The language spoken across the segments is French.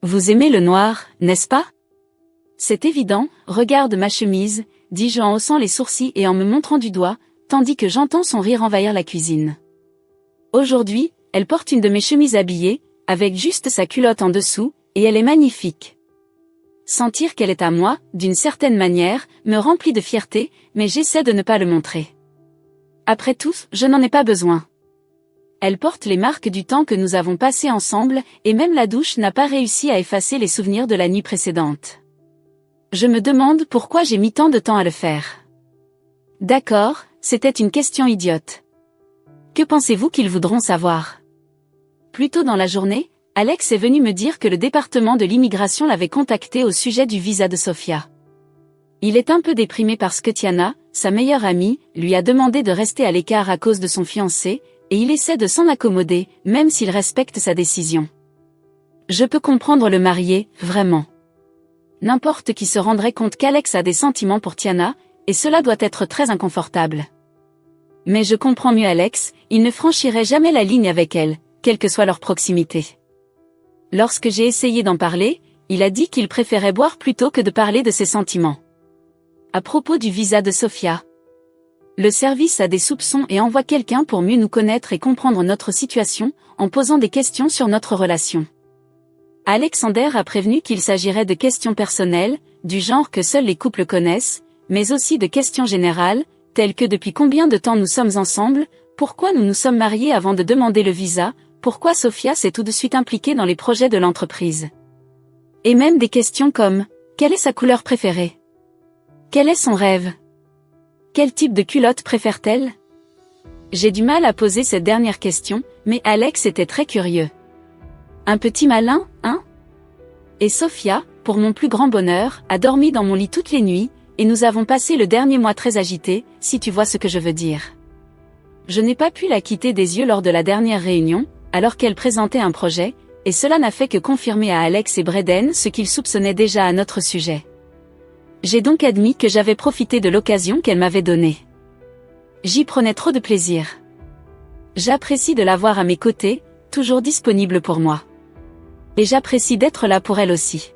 Vous aimez le noir, n'est-ce pas? C'est évident, regarde ma chemise, dis-je en haussant les sourcils et en me montrant du doigt, tandis que j'entends son rire envahir la cuisine. Aujourd'hui, elle porte une de mes chemises habillées, avec juste sa culotte en dessous, et elle est magnifique. Sentir qu'elle est à moi, d'une certaine manière, me remplit de fierté, mais j'essaie de ne pas le montrer. Après tout, je n'en ai pas besoin. Elle porte les marques du temps que nous avons passé ensemble, et même la douche n'a pas réussi à effacer les souvenirs de la nuit précédente. Je me demande pourquoi j'ai mis tant de temps à le faire. D'accord, c'était une question idiote. Que pensez-vous qu'ils voudront savoir? Plus tôt dans la journée, Alex est venu me dire que le département de l'immigration l'avait contacté au sujet du visa de Sofia. Il est un peu déprimé parce que Tiana, sa meilleure amie, lui a demandé de rester à l'écart à cause de son fiancé, et il essaie de s'en accommoder, même s'il respecte sa décision. Je peux comprendre le marié, vraiment. N'importe qui se rendrait compte qu'Alex a des sentiments pour Tiana, et cela doit être très inconfortable. Mais je comprends mieux Alex, il ne franchirait jamais la ligne avec elle, quelle que soit leur proximité. Lorsque j'ai essayé d'en parler, il a dit qu'il préférait boire plutôt que de parler de ses sentiments. À propos du visa de Sofia. Le service a des soupçons et envoie quelqu'un pour mieux nous connaître et comprendre notre situation, en posant des questions sur notre relation. Alexander a prévenu qu'il s'agirait de questions personnelles, du genre que seuls les couples connaissent, mais aussi de questions générales, telles que depuis combien de temps nous sommes ensemble, pourquoi nous nous sommes mariés avant de demander le visa, pourquoi Sofia s'est tout de suite impliquée dans les projets de l'entreprise. Et même des questions comme, quelle est sa couleur préférée? Quel est son rêve? Quel type de culotte préfère-t-elle? J'ai du mal à poser cette dernière question, mais Alex était très curieux. Un petit malin, hein? Et Sofia, pour mon plus grand bonheur, a dormi dans mon lit toutes les nuits, et nous avons passé le dernier mois très agités, si tu vois ce que je veux dire. Je n'ai pas pu la quitter des yeux lors de la dernière réunion, alors qu'elle présentait un projet, et cela n'a fait que confirmer à Alex et Braden ce qu'ils soupçonnaient déjà à notre sujet. J'ai donc admis que j'avais profité de l'occasion qu'elle m'avait donnée. J'y prenais trop de plaisir. J'apprécie de l'avoir à mes côtés, toujours disponible pour moi. Et j'apprécie d'être là pour elle aussi.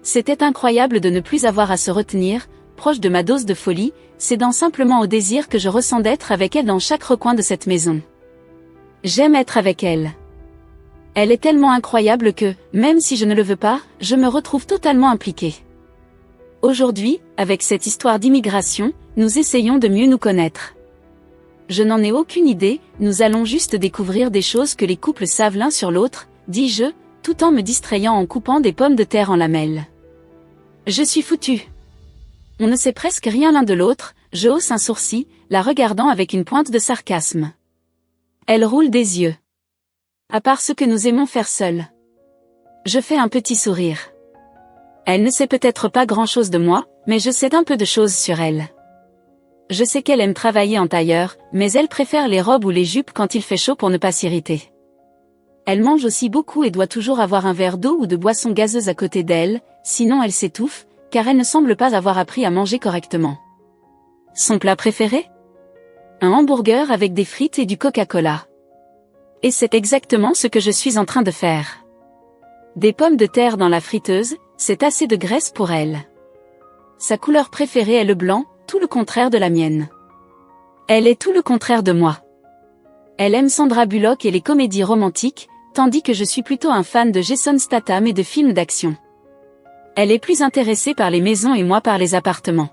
C'était incroyable de ne plus avoir à se retenir, proche de ma dose de folie, cédant simplement au désir que je ressens d'être avec elle dans chaque recoin de cette maison. J'aime être avec elle. Elle est tellement incroyable que, même si je ne le veux pas, je me retrouve totalement impliquée. Aujourd'hui, avec cette histoire d'immigration, nous essayons de mieux nous connaître. Je n'en ai aucune idée, nous allons juste découvrir des choses que les couples savent l'un sur l'autre, dis-je, tout en me distrayant en coupant des pommes de terre en lamelles. Je suis foutue. On ne sait presque rien l'un de l'autre, je hausse un sourcil, la regardant avec une pointe de sarcasme. Elle roule des yeux. À part ce que nous aimons faire seuls. Je fais un petit sourire. Elle ne sait peut-être pas grand-chose de moi, mais je sais un peu de choses sur elle. Je sais qu'elle aime travailler en tailleur, mais elle préfère les robes ou les jupes quand il fait chaud pour ne pas s'irriter. Elle mange aussi beaucoup et doit toujours avoir un verre d'eau ou de boisson gazeuse à côté d'elle, sinon elle s'étouffe, car elle ne semble pas avoir appris à manger correctement. Son plat préféré? Un hamburger avec des frites et du Coca-Cola. Et c'est exactement ce que je suis en train de faire. Des pommes de terre dans la friteuse, c'est assez de graisse pour elle. Sa couleur préférée est le blanc, tout le contraire de la mienne. Elle est tout le contraire de moi. Elle aime Sandra Bullock et les comédies romantiques, tandis que je suis plutôt un fan de Jason Statham et de films d'action. Elle est plus intéressée par les maisons et moi par les appartements.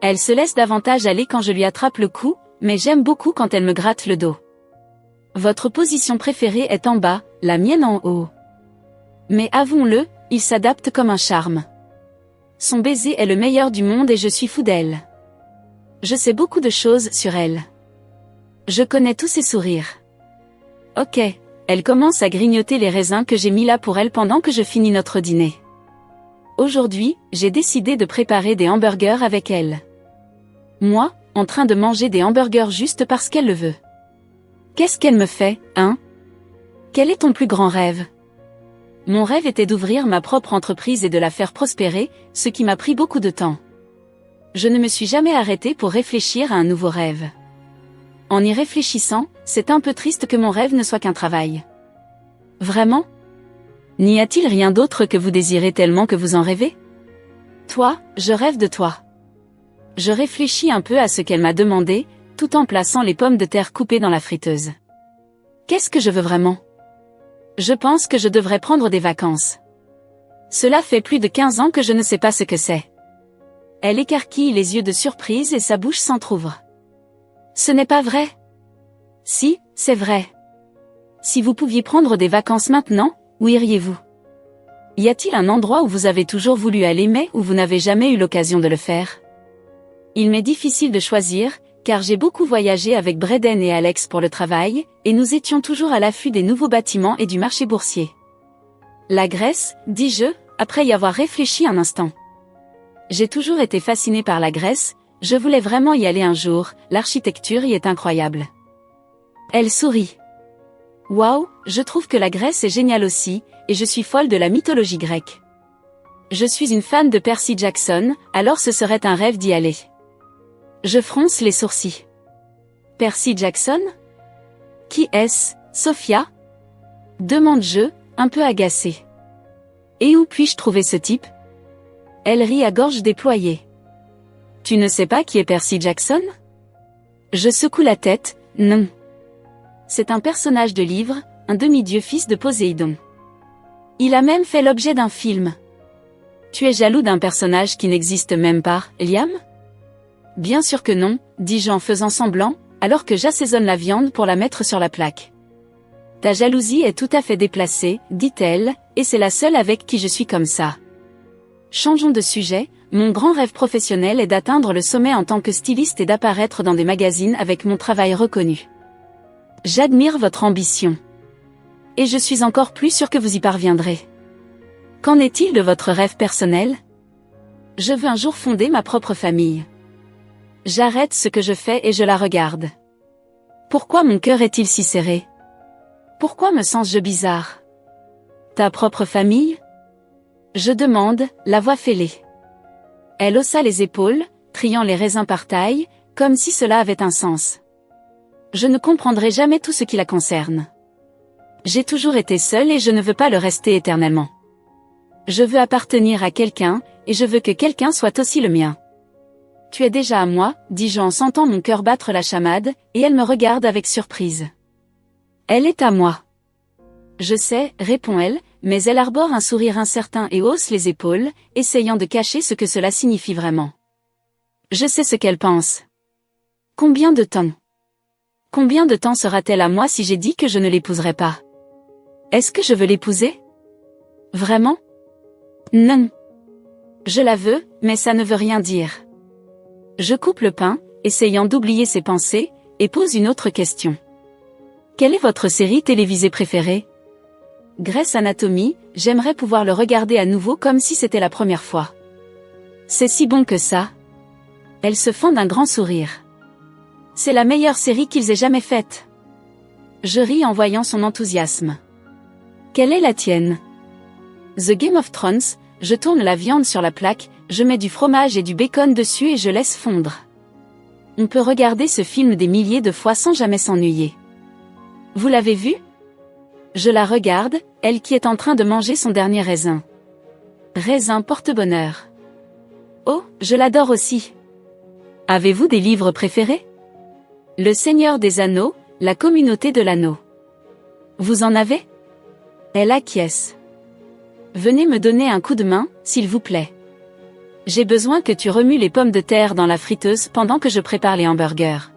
Elle se laisse davantage aller quand je lui attrape le cou, mais j'aime beaucoup quand elle me gratte le dos. Votre position préférée est en bas, la mienne en haut. Mais avouons-le, il s'adapte comme un charme. Son baiser est le meilleur du monde et je suis fou d'elle. Je sais beaucoup de choses sur elle. Je connais tous ses sourires. Ok, elle commence à grignoter les raisins que j'ai mis là pour elle pendant que je finis notre dîner. Aujourd'hui, j'ai décidé de préparer des hamburgers avec elle. Moi, en train de manger des hamburgers juste parce qu'elle le veut. Qu'est-ce qu'elle me fait, hein? Quel est ton plus grand rêve? Mon rêve était d'ouvrir ma propre entreprise et de la faire prospérer, ce qui m'a pris beaucoup de temps. Je ne me suis jamais arrêtée pour réfléchir à un nouveau rêve. En y réfléchissant, c'est un peu triste que mon rêve ne soit qu'un travail. Vraiment? N'y a-t-il rien d'autre que vous désirez tellement que vous en rêvez? Toi, je rêve de toi. Je réfléchis un peu à ce qu'elle m'a demandé, tout en plaçant les pommes de terre coupées dans la friteuse. Qu'est-ce que je veux vraiment? Je pense que je devrais prendre des vacances. Cela fait plus de 15 ans que je ne sais pas ce que c'est. Elle écarquille les yeux de surprise et sa bouche s'entr'ouvre. Ce n'est pas vrai? Si, c'est vrai. Si vous pouviez prendre des vacances maintenant, où iriez-vous? Y a-t-il un endroit où vous avez toujours voulu aller mais où vous n'avez jamais eu l'occasion de le faire? Il m'est difficile de choisir, car j'ai beaucoup voyagé avec Braden et Alex pour le travail, et nous étions toujours à l'affût des nouveaux bâtiments et du marché boursier. La Grèce, dis-je, après y avoir réfléchi un instant. J'ai toujours été fasciné par la Grèce, je voulais vraiment y aller un jour, l'architecture y est incroyable. Elle sourit. Waouh, je trouve que la Grèce est géniale aussi, et je suis folle de la mythologie grecque. Je suis une fan de Percy Jackson, alors ce serait un rêve d'y aller. Je fronce les sourcils. Percy Jackson? Qui est-ce, Sophia? Demande-je, un peu agacée. Et où puis-je trouver ce type? Elle rit à gorge déployée. Tu ne sais pas qui est Percy Jackson? Je secoue la tête, non. C'est un personnage de livre, un demi-dieu fils de Poséidon. Il a même fait l'objet d'un film. Tu es jaloux d'un personnage qui n'existe même pas, Liam? Bien sûr que non, dis-je en faisant semblant, alors que j'assaisonne la viande pour la mettre sur la plaque. Ta jalousie est tout à fait déplacée, dit-elle, et c'est la seule avec qui je suis comme ça. Changeons de sujet, mon grand rêve professionnel est d'atteindre le sommet en tant que styliste et d'apparaître dans des magazines avec mon travail reconnu. J'admire votre ambition. Et je suis encore plus sûre que vous y parviendrez. Qu'en est-il de votre rêve personnel? Je veux un jour fonder ma propre famille. J'arrête ce que je fais et je la regarde. Pourquoi mon cœur est-il si serré? Pourquoi me sens-je bizarre? Ta propre famille? Je demande, la voix fêlée. Elle haussa les épaules, triant les raisins par taille, comme si cela avait un sens. Je ne comprendrai jamais tout ce qui la concerne. J'ai toujours été seule et je ne veux pas le rester éternellement. Je veux appartenir à quelqu'un, et je veux que quelqu'un soit aussi le mien. Tu es déjà à moi, dis-je en sentant mon cœur battre la chamade, et elle me regarde avec surprise. Elle est à moi. Je sais, répond-elle, mais elle arbore un sourire incertain et hausse les épaules, essayant de cacher ce que cela signifie vraiment. Je sais ce qu'elle pense. Combien de temps? Combien de temps sera-t-elle à moi si j'ai dit que je ne l'épouserai pas? Est-ce que je veux l'épouser? Vraiment? Non. Je la veux, mais ça ne veut rien dire. Je coupe le pain, essayant d'oublier ses pensées, et pose une autre question. Quelle est votre série télévisée préférée? Grey's Anatomy, j'aimerais pouvoir le regarder à nouveau comme si c'était la première fois. C'est si bon que ça. Elle se fend d'un grand sourire. C'est la meilleure série qu'ils aient jamais faite. Je ris en voyant son enthousiasme. Quelle est la tienne? The Game of Thrones, je tourne la viande sur la plaque, je mets du fromage et du bacon dessus et je laisse fondre. On peut regarder ce film des milliers de fois sans jamais s'ennuyer. Vous l'avez vu? Je la regarde, elle qui est en train de manger son dernier raisin. Raisin porte-bonheur. Oh, je l'adore aussi. Avez-vous des livres préférés? Le Seigneur des Anneaux, la communauté de l'anneau. Vous en avez? Elle acquiesce. Venez me donner un coup de main, s'il vous plaît. J'ai besoin que tu remues les pommes de terre dans la friteuse pendant que je prépare les hamburgers.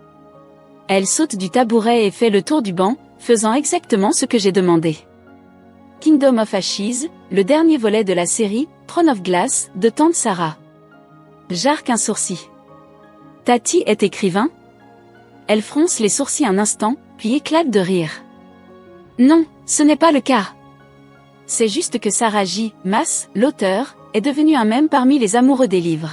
Elle saute du tabouret et fait le tour du banc, faisant exactement ce que j'ai demandé. Kingdom of Ashes, le dernier volet de la série Throne of Glass de Tante Sarah. J'arque un sourcil. Tati est écrivain? Elle fronce les sourcils un instant, puis éclate de rire. Non, ce n'est pas le cas. C'est juste que Sarah J. Maas, l'auteur, est devenue un mème parmi les amoureux des livres.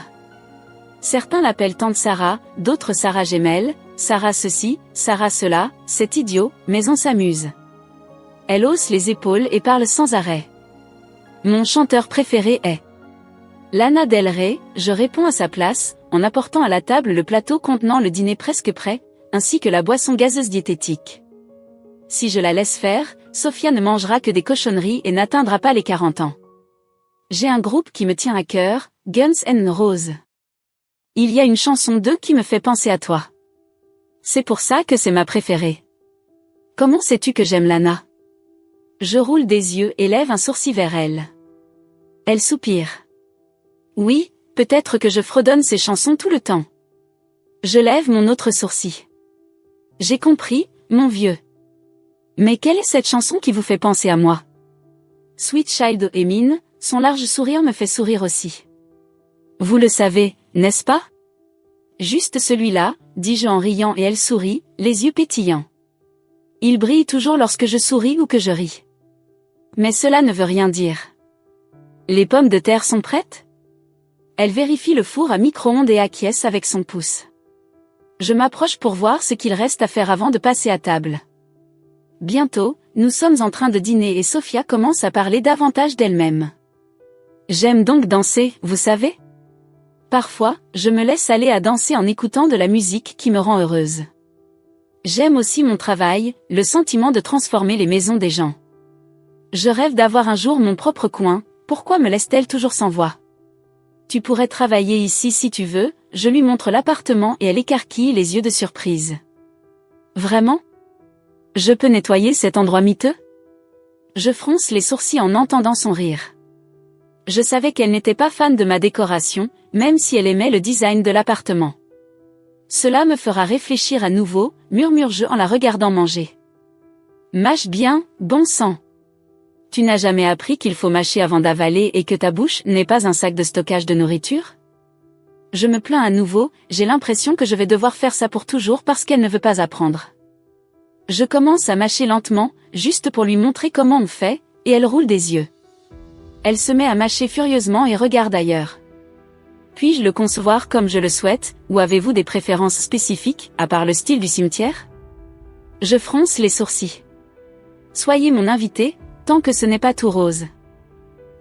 Certains l'appellent Tante Sarah, d'autres Sarah Gemelle, Sarah ceci, Sarah cela, c'est idiot, mais on s'amuse. Elle hausse les épaules et parle sans arrêt. Mon chanteur préféré est Lana Del Rey, je réponds à sa place, en apportant à la table le plateau contenant le dîner presque prêt, ainsi que la boisson gazeuse diététique. si je la laisse faire, Sophia ne mangera que des cochonneries et n'atteindra pas les 40 ans. J'ai un groupe qui me tient à cœur, Guns N' Roses. Il y a une chanson d'eux qui me fait penser à toi. C'est pour ça que c'est ma préférée. Comment sais-tu que j'aime Lana? Je roule des yeux et lève un sourcil vers elle. Elle soupire. Oui, peut-être que je fredonne ces chansons tout le temps. Je lève mon autre sourcil. J'ai compris, mon vieux. Mais quelle est cette chanson qui vous fait penser à moi? Sweet Child Emin, son large sourire me fait sourire aussi. Vous le savez, n'est-ce pas? Juste celui-là, dis-je en riant et elle sourit, les yeux pétillants. Il brille toujours lorsque je souris ou que je ris. Mais cela ne veut rien dire. Les pommes de terre sont prêtes? Elle vérifie le four à micro-ondes et acquiesce avec son pouce. Je m'approche pour voir ce qu'il reste à faire avant de passer à table. Bientôt, nous sommes en train de dîner et Sophia commence à parler davantage d'elle-même. J'aime donc danser, vous savez? Parfois, je me laisse aller à danser en écoutant de la musique qui me rend heureuse. J'aime aussi mon travail, le sentiment de transformer les maisons des gens. Je rêve d'avoir un jour mon propre coin, pourquoi me laisse-t-elle toujours sans voix? Tu pourrais travailler ici si tu veux, je lui montre l'appartement et elle écarquille les yeux de surprise. Vraiment? Je peux nettoyer cet endroit miteux? Je fronce les sourcils en entendant son rire. Je savais qu'elle n'était pas fan de ma décoration, même si elle aimait le design de l'appartement. Cela me fera réfléchir à nouveau, murmure-je en la regardant manger. Mâche bien, bon sang. Tu n'as jamais appris qu'il faut mâcher avant d'avaler et que ta bouche n'est pas un sac de stockage de nourriture? Je me plains à nouveau, j'ai l'impression que je vais devoir faire ça pour toujours parce qu'elle ne veut pas apprendre. Je commence à mâcher lentement, juste pour lui montrer comment on fait, et elle roule des yeux. Elle se met à mâcher furieusement et regarde ailleurs. Puis-je le concevoir comme je le souhaite, ou avez-vous des préférences spécifiques, à part le style du cimetière? Je fronce les sourcils. Soyez mon invité, tant que ce n'est pas tout rose.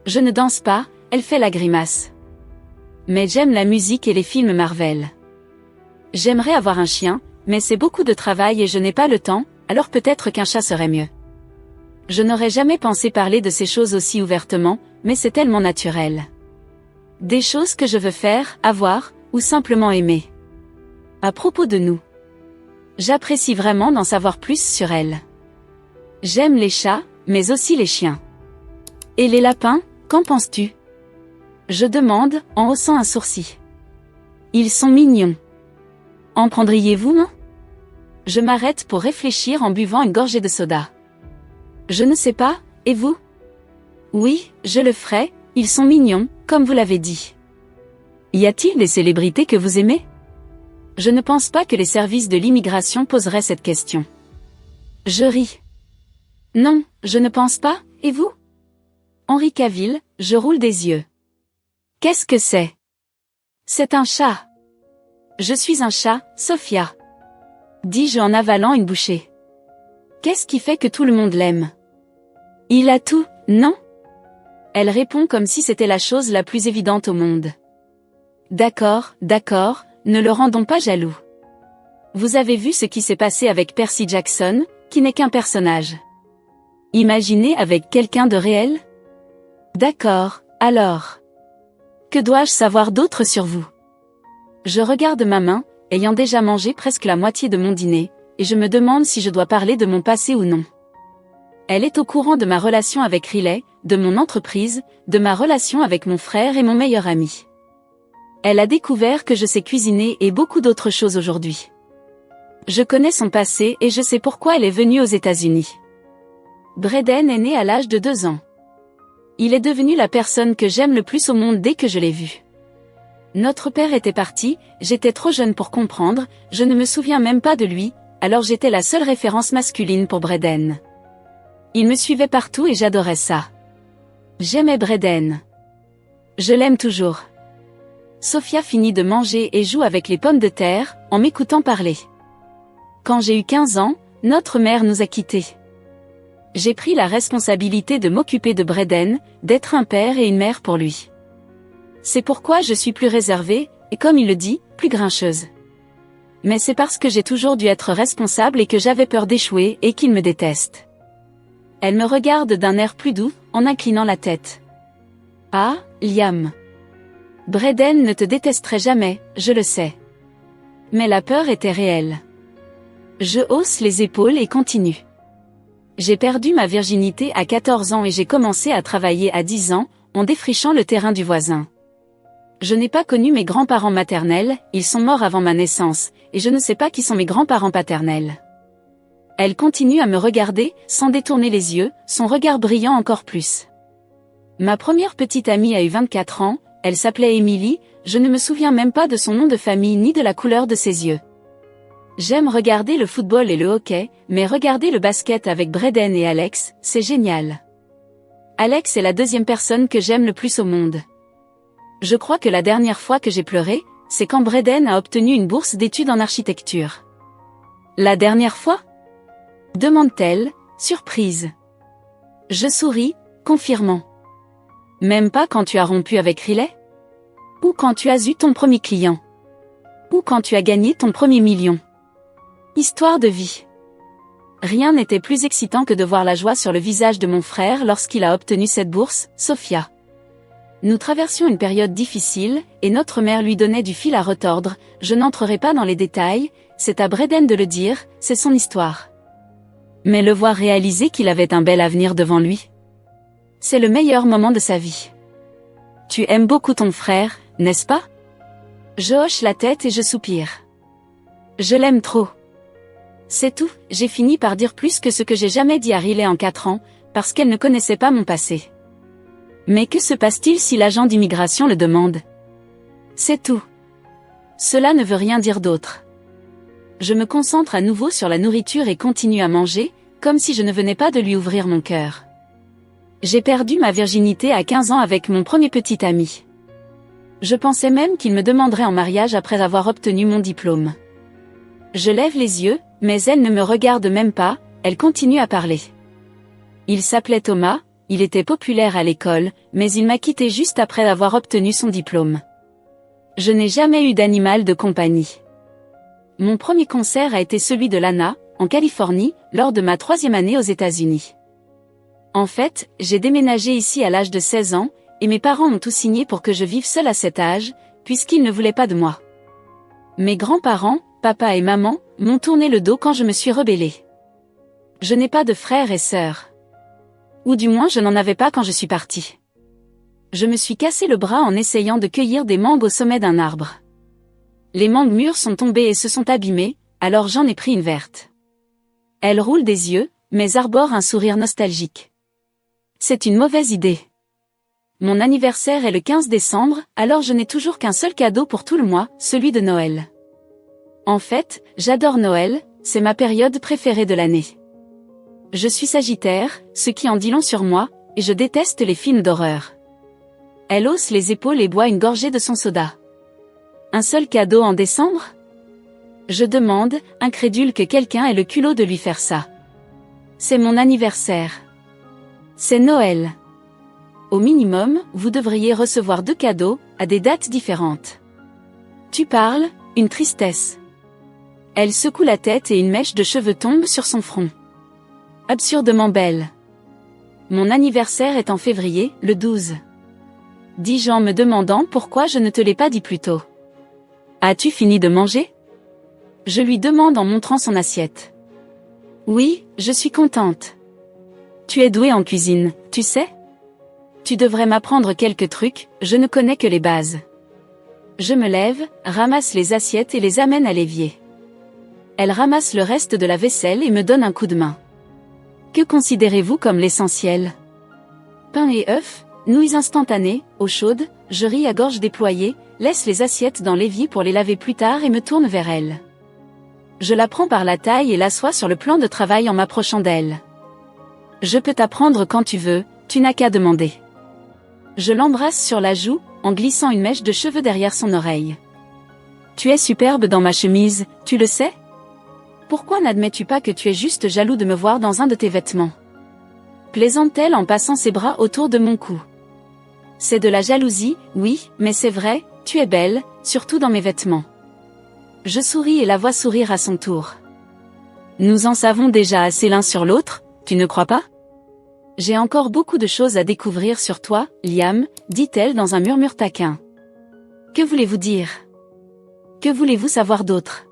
Je ne danse pas, elle fait la grimace. Mais j'aime la musique et les films Marvel. J'aimerais avoir un chien, mais c'est beaucoup de travail et je n'ai pas le temps, alors peut-être qu'un chat serait mieux. Je n'aurais jamais pensé parler de ces choses aussi ouvertement, mais c'est tellement naturel. Des choses que je veux faire, avoir, ou simplement aimer. À propos de nous. J'apprécie vraiment d'en savoir plus sur elle. J'aime les chats, mais aussi les chiens. Et les lapins, qu'en penses-tu? Je demande, en haussant un sourcil. Ils sont mignons. En prendriez-vous un? Je m'arrête pour réfléchir en buvant une gorgée de soda. Je ne sais pas, et vous? Oui, je le ferai, ils sont mignons, comme vous l'avez dit. Y a-t-il des célébrités que vous aimez? Je ne pense pas que les services de l'immigration poseraient cette question. Je ris. Non, je ne pense pas, et vous? Henri Cavill, je roule des yeux. Qu'est-ce que c'est? C'est un chat. Je suis un chat, Sophia. Dis-je en avalant une bouchée. Qu'est-ce qui fait que tout le monde l'aime? Il a tout, non? Elle répond comme si c'était la chose la plus évidente au monde. D'accord, d'accord, ne le rendons pas jaloux. Vous avez vu ce qui s'est passé avec Percy Jackson, qui n'est qu'un personnage. Imaginez avec quelqu'un de réel? D'accord, alors. Que dois-je savoir d'autre sur vous? Je regarde ma main, ayant déjà mangé presque la moitié de mon dîner, et je me demande si je dois parler de mon passé ou non. Elle est au courant de ma relation avec Riley, de mon entreprise, de ma relation avec mon frère et mon meilleur ami. Elle a découvert que je sais cuisiner et beaucoup d'autres choses aujourd'hui. Je connais son passé et je sais pourquoi elle est venue aux États-Unis. Braden est né à l'âge de 2 ans. Il est devenu la personne que j'aime le plus au monde dès que je l'ai vu. Notre père était parti, j'étais trop jeune pour comprendre, je ne me souviens même pas de lui, alors j'étais la seule référence masculine pour Braden. Il me suivait partout et j'adorais ça. J'aimais Braden. Je l'aime toujours. Sophia finit de manger et joue avec les pommes de terre, en m'écoutant parler. Quand j'ai eu 15 ans, notre mère nous a quittés. J'ai pris la responsabilité de m'occuper de Braden, d'être un père et une mère pour lui. C'est pourquoi je suis plus réservée, et comme il le dit, plus grincheuse. Mais c'est parce que j'ai toujours dû être responsable et que j'avais peur d'échouer et qu'il me déteste. Elle me regarde d'un air plus doux, en inclinant la tête. Ah, Liam. Braden ne te détesterait jamais, je le sais. Mais la peur était réelle. Je hausse les épaules et continue. J'ai perdu ma virginité à 14 ans et j'ai commencé à travailler à 10 ans, en défrichant le terrain du voisin. Je n'ai pas connu mes grands-parents maternels, ils sont morts avant ma naissance, et je ne sais pas qui sont mes grands-parents paternels. Elle continue à me regarder, sans détourner les yeux, son regard brillant encore plus. Ma première petite amie a eu 24 ans, elle s'appelait Emily, je ne me souviens même pas de son nom de famille ni de la couleur de ses yeux. J'aime regarder le football et le hockey, mais regarder le basket avec Braden et Alex, c'est génial. Alex est la deuxième personne que j'aime le plus au monde. Je crois que la dernière fois que j'ai pleuré, c'est quand Braden a obtenu une bourse d'études en architecture. La dernière fois ? Demande-t-elle, surprise. Je souris, confirmant. Même pas quand tu as rompu avec Riley ? Ou quand tu as eu ton premier client ? Ou quand tu as gagné ton premier million ? Histoire de vie. Rien n'était plus excitant que de voir la joie sur le visage de mon frère lorsqu'il a obtenu cette bourse, Sophia. Nous traversions une période difficile, et notre mère lui donnait du fil à retordre, je n'entrerai pas dans les détails, c'est à Braden de le dire, c'est son histoire. Mais le voir réaliser qu'il avait un bel avenir devant lui. C'est le meilleur moment de sa vie. Tu aimes beaucoup ton frère, n'est-ce pas ? Je hoche la tête et je soupire. Je l'aime trop. C'est tout, j'ai fini par dire plus que ce que j'ai jamais dit à Riley en 4 ans, parce qu'elle ne connaissait pas mon passé. Mais que se passe-t-il si l'agent d'immigration le demande ? C'est tout. Cela ne veut rien dire d'autre. Je me concentre à nouveau sur la nourriture et continue à manger, comme si je ne venais pas de lui ouvrir mon cœur. J'ai perdu ma virginité à 15 ans avec mon premier petit ami. Je pensais même qu'il me demanderait en mariage après avoir obtenu mon diplôme. Je lève les yeux, mais elle ne me regarde même pas, elle continue à parler. Il s'appelait Thomas, il était populaire à l'école, mais il m'a quitté juste après avoir obtenu son diplôme. Je n'ai jamais eu d'animal de compagnie. Mon premier concert a été celui de Lana, en Californie, lors de ma 3e année aux États-Unis. En fait, j'ai déménagé ici à l'âge de 16 ans, et mes parents ont tout signé pour que je vive seule à cet âge, puisqu'ils ne voulaient pas de moi. Mes grands-parents, papa et maman, m'ont tourné le dos quand je me suis rebellée. Je n'ai pas de frères et sœurs. Ou du moins je n'en avais pas quand je suis partie. Je me suis cassé le bras en essayant de cueillir des mangues au sommet d'un arbre. Les mangues mûres sont tombées et se sont abîmées, alors j'en ai pris une verte. Elle roule des yeux, mais arbore un sourire nostalgique. C'est une mauvaise idée. Mon anniversaire est le 15 décembre, alors je n'ai toujours qu'un seul cadeau pour tout le mois, celui de Noël. En fait, j'adore Noël, c'est ma période préférée de l'année. Je suis Sagittaire, ce qui en dit long sur moi, et je déteste les films d'horreur. Elle hausse les épaules et boit une gorgée de son soda. Un seul cadeau en décembre ? Je demande, incrédule que quelqu'un ait le culot de lui faire ça. C'est mon anniversaire. C'est Noël. Au minimum, vous devriez recevoir 2 cadeaux, à des dates différentes. Tu parles, une tristesse. Elle secoue la tête et une mèche de cheveux tombe sur son front. Absurdement belle. Mon anniversaire est en février, le 12. Dis-je en me demandant pourquoi je ne te l'ai pas dit plus tôt. As-tu fini de manger ? Je lui demande en montrant son assiette. Oui, je suis contente. Tu es douée en cuisine, tu sais ? Tu devrais m'apprendre quelques trucs, je ne connais que les bases. Je me lève, ramasse les assiettes et les amène à l'évier. Elle ramasse le reste de la vaisselle et me donne un coup de main. Que considérez-vous comme l'essentiel ? Pain et œufs, nouilles instantanées, eau chaude, je ris à gorge déployée, laisse les assiettes dans l'évier pour les laver plus tard et me tourne vers elle. Je la prends par la taille et l'assois sur le plan de travail en m'approchant d'elle. Je peux t'apprendre quand tu veux, tu n'as qu'à demander. Je l'embrasse sur la joue, en glissant une mèche de cheveux derrière son oreille. Tu es superbe dans ma chemise, tu le sais ? Pourquoi n'admets-tu pas que tu es juste jaloux de me voir dans un de tes vêtements ? Plaisante-t-elle en passant ses bras autour de mon cou. C'est de la jalousie, oui, mais c'est vrai, tu es belle, surtout dans mes vêtements. Je souris et la vois sourire à son tour. Nous en savons déjà assez l'un sur l'autre, tu ne crois pas? J'ai encore beaucoup de choses à découvrir sur toi, Liam, dit-elle dans un murmure taquin. Que voulez-vous dire? Que voulez-vous savoir d'autre?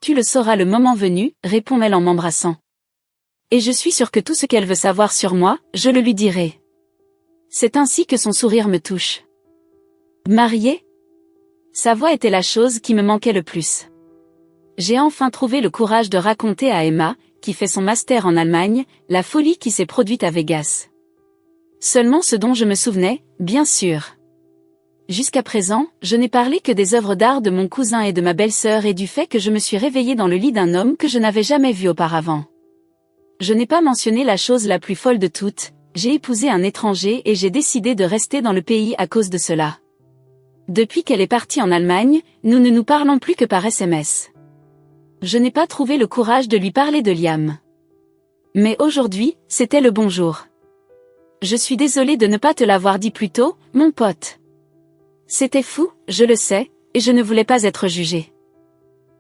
Tu le sauras le moment venu, répond-elle en m'embrassant. Et je suis sûre que tout ce qu'elle veut savoir sur moi, je le lui dirai. C'est ainsi que son sourire me touche. Mariée? Sa voix était la chose qui me manquait le plus. J'ai enfin trouvé le courage de raconter à Emma, qui fait son master en Allemagne, la folie qui s'est produite à Vegas. Seulement ce dont je me souvenais, bien sûr. Jusqu'à présent, je n'ai parlé que des œuvres d'art de mon cousin et de ma belle-sœur et du fait que je me suis réveillée dans le lit d'un homme que je n'avais jamais vu auparavant. Je n'ai pas mentionné la chose la plus folle de toutes, j'ai épousé un étranger et j'ai décidé de rester dans le pays à cause de cela. Depuis qu'elle est partie en Allemagne, nous ne nous parlons plus que par SMS. Je n'ai pas trouvé le courage de lui parler de Liam. Mais aujourd'hui, c'était le bon jour. Je suis désolée de ne pas te l'avoir dit plus tôt, mon pote. C'était fou, je le sais, et je ne voulais pas être jugée.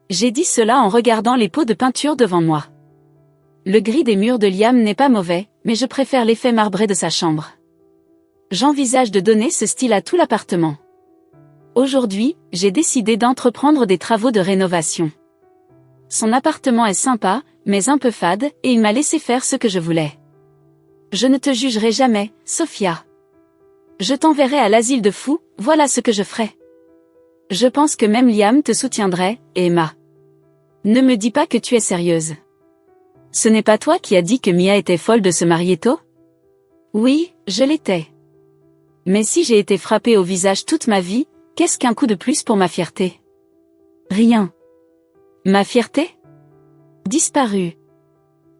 J'ai dit cela en regardant les pots de peinture devant moi. Le gris des murs de Liam n'est pas mauvais, mais je préfère l'effet marbré de sa chambre. J'envisage de donner ce style à tout l'appartement. Aujourd'hui, j'ai décidé d'entreprendre des travaux de rénovation. Son appartement est sympa, mais un peu fade, et il m'a laissé faire ce que je voulais. Je ne te jugerai jamais, Sophia. Je t'enverrai à l'asile de fous, voilà ce que je ferai. Je pense que même Liam te soutiendrait, Emma. Ne me dis pas que tu es sérieuse. Ce n'est pas toi qui as dit que Mia était folle de se marier tôt? Oui, je l'étais. Mais si j'ai été frappée au visage toute ma vie, qu'est-ce qu'un coup de plus pour ma fierté? Rien. Ma fierté? Disparue.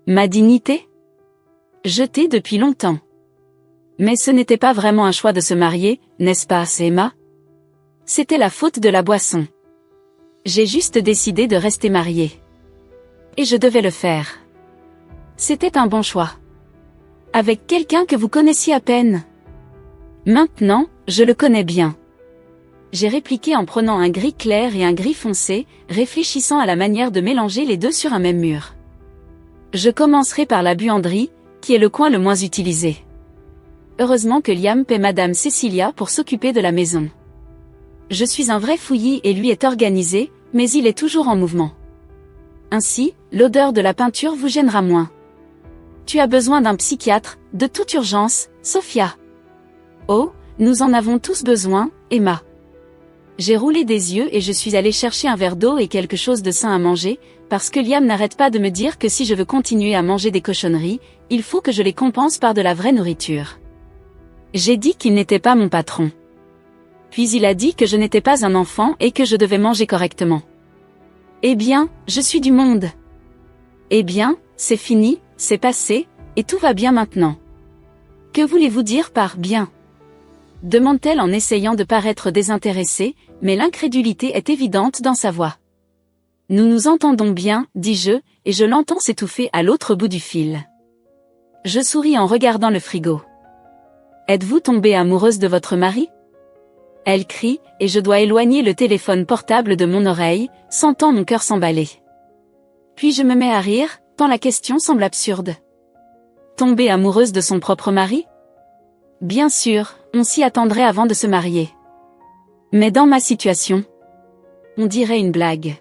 Ma dignité? Jetée depuis longtemps. Mais ce n'était pas vraiment un choix de se marier, n'est-ce pas, Emma? C'était la faute de la boisson. J'ai juste décidé de rester mariée. Et je devais le faire. C'était un bon choix. Avec quelqu'un que vous connaissiez à peine. Maintenant, je le connais bien. J'ai répliqué en prenant un gris clair et un gris foncé, réfléchissant à la manière de mélanger les deux sur un même mur. Je commencerai par la buanderie, qui est le coin le moins utilisé. Heureusement que Liam paie Madame Cecilia pour s'occuper de la maison. Je suis un vrai fouillis et lui est organisé, mais il est toujours en mouvement. Ainsi, l'odeur de la peinture vous gênera moins. Tu as besoin d'un psychiatre, de toute urgence, Sophia. Oh, nous en avons tous besoin, Emma. J'ai roulé des yeux et je suis allée chercher un verre d'eau et quelque chose de sain à manger, parce que Liam n'arrête pas de me dire que si je veux continuer à manger des cochonneries, il faut que je les compense par de la vraie nourriture. J'ai dit qu'il n'était pas mon patron. Puis il a dit que je n'étais pas un enfant et que je devais manger correctement. Eh bien, je suis du monde. Eh bien, c'est fini, c'est passé, et tout va bien maintenant. Que voulez-vous dire par « bien » demande-t-elle en essayant de paraître désintéressée, mais l'incrédulité est évidente dans sa voix. Nous nous entendons bien, dis-je, et je l'entends s'étouffer à l'autre bout du fil. Je souris en regardant le frigo. Êtes-vous tombée amoureuse de votre mari? Elle crie, et je dois éloigner le téléphone portable de mon oreille, sentant mon cœur s'emballer. Puis je me mets à rire, tant la question semble absurde. Tomber amoureuse de son propre mari? Bien sûr, on s'y attendrait avant de se marier. Mais dans ma situation, on dirait une blague.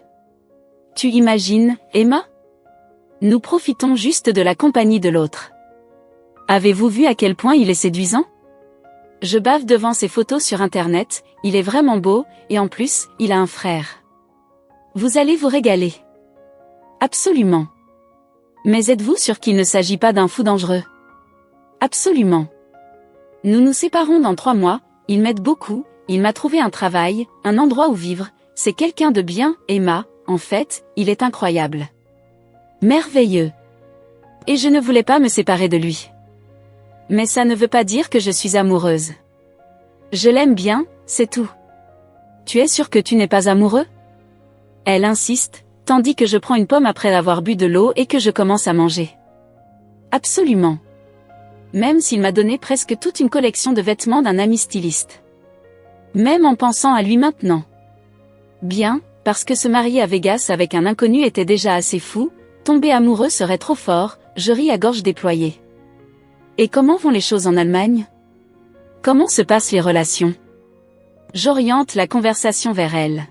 Tu imagines, Emma? Nous profitons juste de la compagnie de l'autre. Avez-vous vu à quel point il est séduisant? Je bave devant ses photos sur Internet, il est vraiment beau, et en plus, il a un frère. Vous allez vous régaler. Absolument. Mais êtes-vous sûr qu'il ne s'agit pas d'un fou dangereux? Absolument. Nous nous séparons dans 3 mois, il m'aide beaucoup, il m'a trouvé un travail, un endroit où vivre, c'est quelqu'un de bien, Emma, en fait, il est incroyable. Merveilleux. Et je ne voulais pas me séparer de lui. Mais ça ne veut pas dire que je suis amoureuse. Je l'aime bien, c'est tout. Tu es sûr que tu n'es pas amoureux? Elle insiste, tandis que je prends une pomme après avoir bu de l'eau et que je commence à manger. Absolument. Même s'il m'a donné presque toute une collection de vêtements d'un ami styliste. Même en pensant à lui maintenant. Bien, parce que se marier à Vegas avec un inconnu était déjà assez fou, tomber amoureux serait trop fort, je ris à gorge déployée. Et comment vont les choses en Allemagne? Comment se passent les relations? J'oriente la conversation vers elle.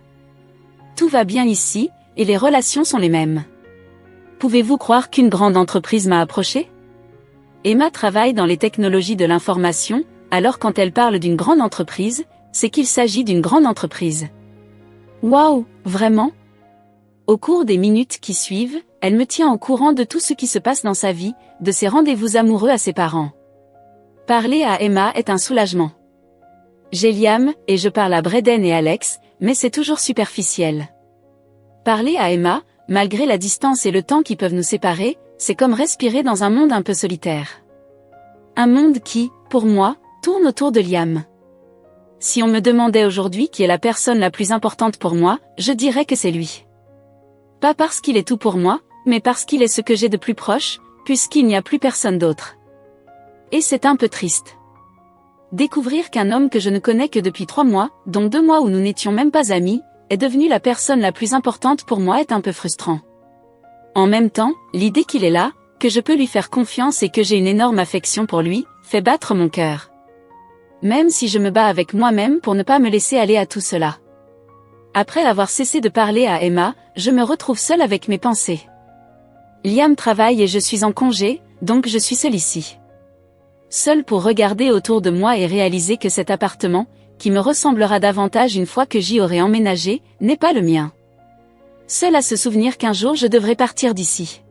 Tout va bien ici, et les relations sont les mêmes. Pouvez-vous croire qu'une grande entreprise m'a approché? Emma travaille dans les technologies de l'information, alors quand elle parle d'une grande entreprise, c'est qu'il s'agit d'une grande entreprise. Waouh, vraiment? Au cours des minutes qui suivent, elle me tient au courant de tout ce qui se passe dans sa vie, de ses rendez-vous amoureux à ses parents. Parler à Emma est un soulagement. J'ai Liam, et je parle à Braden et Alex, mais c'est toujours superficiel. Parler à Emma, malgré la distance et le temps qui peuvent nous séparer, c'est comme respirer dans un monde un peu solitaire. Un monde qui, pour moi, tourne autour de Liam. Si on me demandait aujourd'hui qui est la personne la plus importante pour moi, je dirais que c'est lui. Pas parce qu'il est tout pour moi, mais parce qu'il est ce que j'ai de plus proche, puisqu'il n'y a plus personne d'autre. Et c'est un peu triste. Découvrir qu'un homme que je ne connais que depuis 3 mois, dont 2 mois où nous n'étions même pas amis, est devenu la personne la plus importante pour moi est un peu frustrant. En même temps, l'idée qu'il est là, que je peux lui faire confiance et que j'ai une énorme affection pour lui, fait battre mon cœur. Même si je me bats avec moi-même pour ne pas me laisser aller à tout cela. Après avoir cessé de parler à Emma, je me retrouve seule avec mes pensées. Liam travaille et je suis en congé, donc je suis seule ici. Seule pour regarder autour de moi et réaliser que cet appartement, qui me ressemblera davantage une fois que j'y aurai emménagé, n'est pas le mien. Seule à se souvenir qu'un jour je devrais partir d'ici.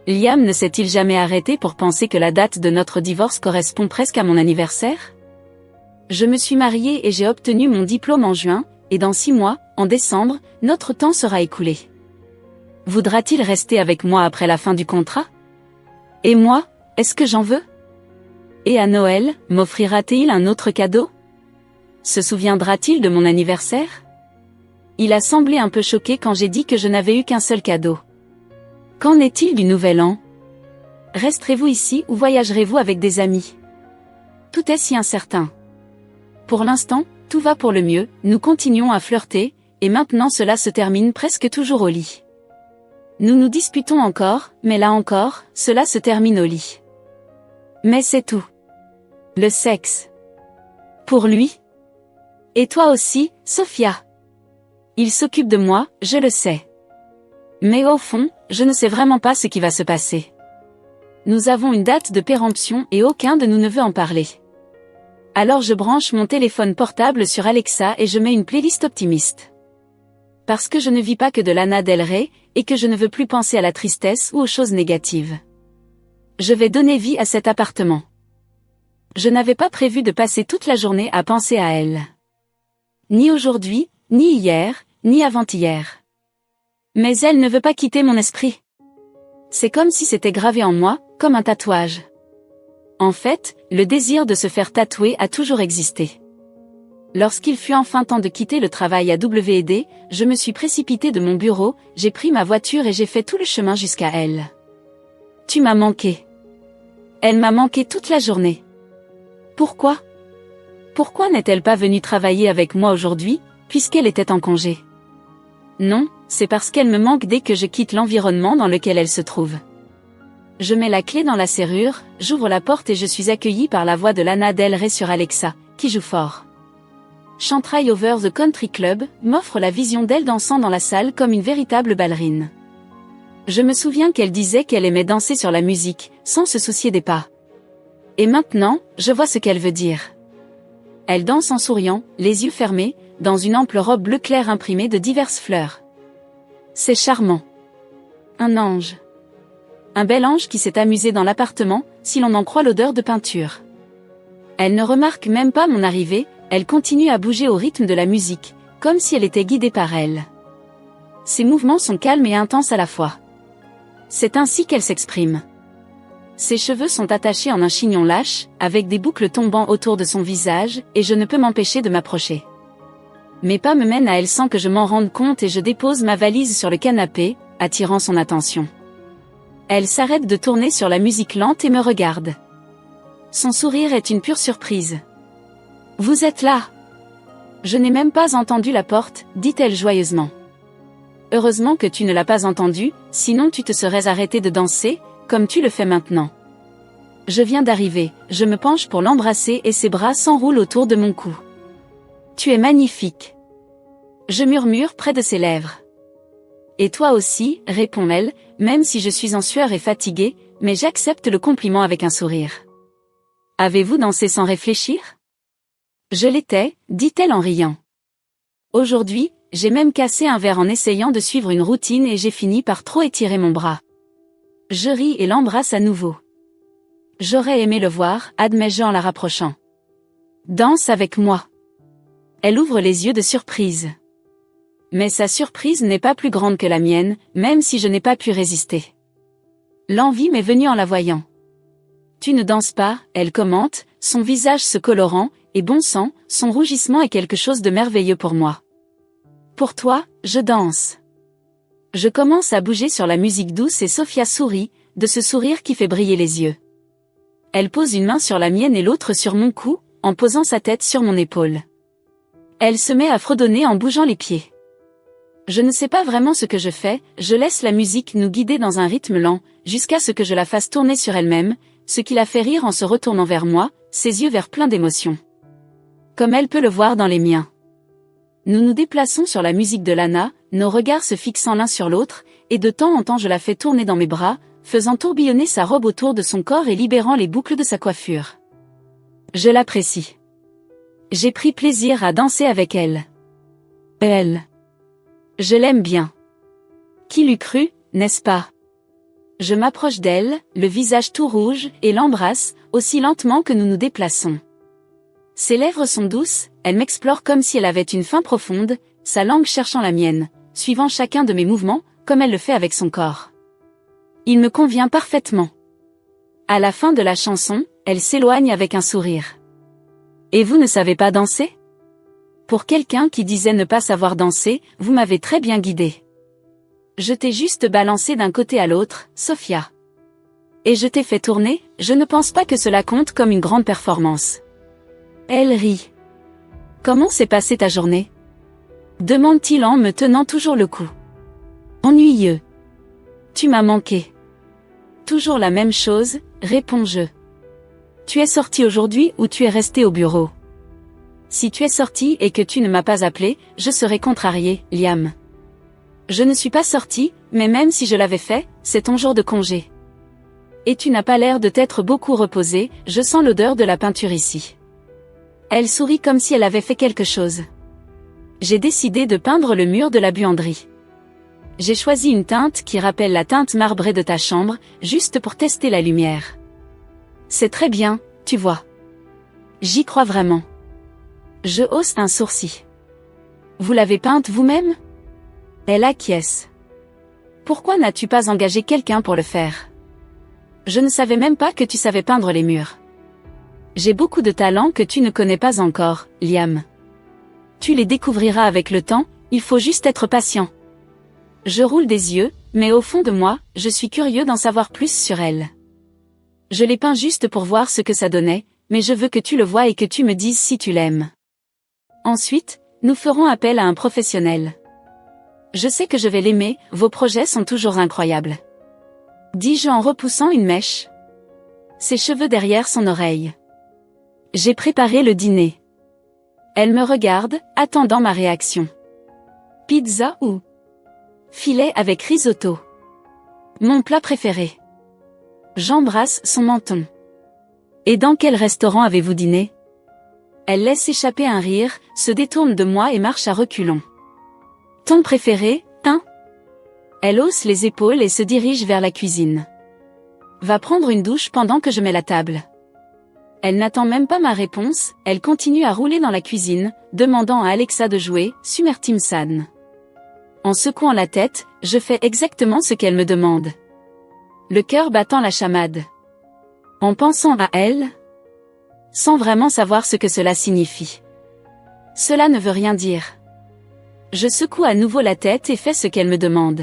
Liam ne s'est-il jamais arrêté pour penser que la date de notre divorce correspond presque à mon anniversaire? Je me suis mariée et j'ai obtenu mon diplôme en juin, et dans 6 mois, en décembre, notre temps sera écoulé. Voudra-t-il rester avec moi après la fin du contrat? Et moi, est-ce que j'en veux? Et à Noël, m'offrira-t-il un autre cadeau? Se souviendra-t-il de mon anniversaire? Il a semblé un peu choqué quand j'ai dit que je n'avais eu qu'un seul cadeau. Qu'en est-il du nouvel an? Resterez-vous ici ou voyagerez-vous avec des amis? Tout est si incertain. Pour l'instant, tout va pour le mieux, nous continuons à flirter, et maintenant cela se termine presque toujours au lit. Nous nous disputons encore, mais là encore, cela se termine au lit. Mais c'est tout. Le sexe. Pour lui. Et toi aussi, Sophia. Il s'occupe de moi, je le sais. Mais au fond, je ne sais vraiment pas ce qui va se passer. Nous avons une date de péremption et aucun de nous ne veut en parler. Alors je branche mon téléphone portable sur Alexa et je mets une playlist optimiste. Parce que je ne vis pas que de Lana Del Rey, et que je ne veux plus penser à la tristesse ou aux choses négatives. Je vais donner vie à cet appartement. Je n'avais pas prévu de passer toute la journée à penser à elle. Ni aujourd'hui, ni hier, ni avant-hier. Mais elle ne veut pas quitter mon esprit. C'est comme si c'était gravé en moi, comme un tatouage. En fait, le désir de se faire tatouer a toujours existé. Lorsqu'il fut enfin temps de quitter le travail à WD, je me suis précipitée de mon bureau, j'ai pris ma voiture et j'ai fait tout le chemin jusqu'à elle. Tu m'as manqué. Elle m'a manqué toute la journée. Pourquoi? Pourquoi n'est-elle pas venue travailler avec moi aujourd'hui, puisqu'elle était en congé? Non, c'est parce qu'elle me manque dès que je quitte l'environnement dans lequel elle se trouve. Je mets la clé dans la serrure, j'ouvre la porte et je suis accueillie par la voix de Lana Del Rey sur Alexa, qui joue fort. Chantry Over the Country Club m'offre la vision d'elle dansant dans la salle comme une véritable ballerine. Je me souviens qu'elle disait qu'elle aimait danser sur la musique, sans se soucier des pas. Et maintenant, je vois ce qu'elle veut dire. Elle danse en souriant, les yeux fermés, dans une ample robe bleu clair imprimée de diverses fleurs. C'est charmant. Un ange. Un bel ange qui s'est amusé dans l'appartement, si l'on en croit l'odeur de peinture. Elle ne remarque même pas mon arrivée, elle continue à bouger au rythme de la musique, comme si elle était guidée par elle. Ses mouvements sont calmes et intenses à la fois. C'est ainsi qu'elle s'exprime. Ses cheveux sont attachés en un chignon lâche, avec des boucles tombant autour de son visage, et je ne peux m'empêcher de m'approcher. Mes pas me mènent à elle sans que je m'en rende compte et je dépose ma valise sur le canapé, attirant son attention. Elle s'arrête de tourner sur la musique lente et me regarde. Son sourire est une pure surprise. « Vous êtes là !» Je n'ai même pas entendu la porte, dit-elle joyeusement. heureusement que tu ne l'as pas entendu, sinon tu te serais arrêté de danser, comme tu le fais maintenant. Je viens d'arriver, je me penche pour l'embrasser et ses bras s'enroulent autour de mon cou. Tu es magnifique. Je murmure près de ses lèvres. Et toi aussi, répond-elle, même si je suis en sueur et fatiguée, mais j'accepte le compliment avec un sourire. Avez-vous dansé sans réfléchir? Je l'étais, dit-elle en riant. Aujourd'hui, j'ai même cassé un verre en essayant de suivre une routine et j'ai fini par trop étirer mon bras. Je ris et l'embrasse à nouveau. J'aurais aimé le voir, admets-je en la rapprochant. Danse avec moi. Elle ouvre les yeux de surprise. Mais sa surprise n'est pas plus grande que la mienne, même si je n'ai pas pu résister. L'envie m'est venue en la voyant. Tu ne danses pas, elle commente, son visage se colorant, et bon sang, son rougissement est quelque chose de merveilleux pour moi. Pour toi, je danse. Je commence à bouger sur la musique douce et Sophia sourit, de ce sourire qui fait briller les yeux. Elle pose une main sur la mienne et l'autre sur mon cou, en posant sa tête sur mon épaule. Elle se met à fredonner en bougeant les pieds. Je ne sais pas vraiment ce que je fais, je laisse la musique nous guider dans un rythme lent, jusqu'à ce que je la fasse tourner sur elle-même, ce qui la fait rire en se retournant vers moi, ses yeux verts pleins d'émotion. Comme elle peut le voir dans les miens. Nous nous déplaçons sur la musique de Lana, nos regards se fixant l'un sur l'autre, et de temps en temps je la fais tourner dans mes bras, faisant tourbillonner sa robe autour de son corps et libérant les boucles de sa coiffure. Je l'apprécie. J'ai pris plaisir à danser avec elle. Elle. Je l'aime bien. Qui l'eût cru, n'est-ce pas? Je m'approche d'elle, le visage tout rouge, et l'embrasse, aussi lentement que nous nous déplaçons. Ses lèvres sont douces, elle m'explore comme si elle avait une faim profonde, sa langue cherchant la mienne, suivant chacun de mes mouvements, comme elle le fait avec son corps. Il me convient parfaitement. À la fin de la chanson, elle s'éloigne avec un sourire. Et vous ne savez pas danser? Pour quelqu'un qui disait ne pas savoir danser, vous m'avez très bien guidé. Je t'ai juste balancé d'un côté à l'autre, Sophia. Et je t'ai fait tourner, je ne pense pas que cela compte comme une grande performance. Elle rit. Comment s'est passée ta journée? Demande-t-il en me tenant toujours le cou. Ennuyeux. Tu m'as manqué. Toujours la même chose, réponds-je. Tu es sorti aujourd'hui ou tu es resté au bureau? Si tu es sorti et que tu ne m'as pas appelé, je serai contrarié, Liam. Je ne suis pas sorti, mais même si je l'avais fait, c'est ton jour de congé. Et tu n'as pas l'air de t'être beaucoup reposé, je sens l'odeur de la peinture ici. Elle sourit comme si elle avait fait quelque chose. J'ai décidé de peindre le mur de la buanderie. J'ai choisi une teinte qui rappelle la teinte marbrée de ta chambre, juste pour tester la lumière. C'est très bien, tu vois. J'y crois vraiment. Je hausse un sourcil. Vous l'avez peinte vous-même? Elle acquiesce. Pourquoi n'as-tu pas engagé quelqu'un pour le faire? Je ne savais même pas que tu savais peindre les murs. J'ai beaucoup de talents que tu ne connais pas encore, Liam. Tu les découvriras avec le temps, il faut juste être patient. Je roule des yeux, mais au fond de moi, je suis curieux d'en savoir plus sur elle. Je l'ai peint juste pour voir ce que ça donnait, mais je veux que tu le vois et que tu me dises si tu l'aimes. Ensuite, nous ferons appel à un professionnel. Je sais que je vais l'aimer, vos projets sont toujours incroyables. Dis-je en repoussant une mèche. Ses cheveux derrière son oreille. J'ai préparé le dîner. Elle me regarde, attendant ma réaction. Pizza ou filet avec risotto. Mon plat préféré. J'embrasse son menton. Et dans quel restaurant avez-vous dîné? Elle laisse échapper un rire, se détourne de moi et marche à reculons. Ton préféré, hein? Elle hausse les épaules et se dirige vers la cuisine. Va prendre une douche pendant que je mets la table. Elle n'attend même pas ma réponse, elle continue à rouler dans la cuisine, demandant à Alexa de jouer Summer Team San. En secouant la tête, je fais exactement ce qu'elle me demande. Le cœur battant la chamade. En pensant à elle, sans vraiment savoir ce que cela signifie. Cela ne veut rien dire. Je secoue à nouveau la tête et fais ce qu'elle me demande.